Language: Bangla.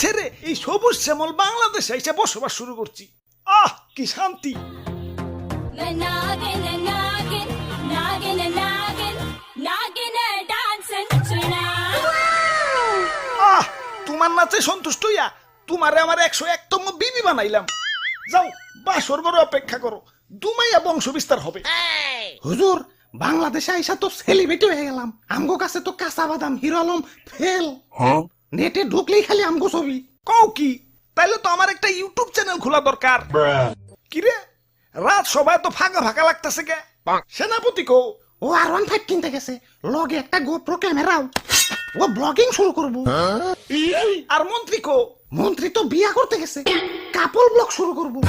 ছেড়ে এই সবুজ শ্যামল বাংলাদেশে এসে বসবাস শুরু করছি। আহ কি শান্তি। नागिन नागिन नागिन नागिन नागिन डांस नचना। আহ তোমার নাচে সন্তুষ্ট হইয়া তোমারে আমার 101তম বিবি বানাইলাম। যাও বাসর ঘরে অপেক্ষা করো, দুমাইয়া বংশ বিস্তার হবে। হুজুর, বাংলাদেশে আইসা তো সেলিব্রিটি হয়ে গেলাম। আমগো কাছে তো কাঁচা বাদাম হিরো আলম ফেল। নেটে ঢুকলেই খালি আমগো ছবি। কও কি? তাইলে তো আমার একটা ইউটিউব চ্যানেল খোলা দরকার। কিরে রাত সবাই তো ফাঁকা ফাঁকা লাগতেছে কে? সেনাপতি কো? ও R15 কিনতে গেছে, লগে একটা গোপ্রো ক্যামেরাও। ও ব্লগিং শুরু করবো। আর মন্ত্রী কো? মন্ত্রী তো বিয়া করতে গেছে, কাপল ব্লগ শুরু করবো।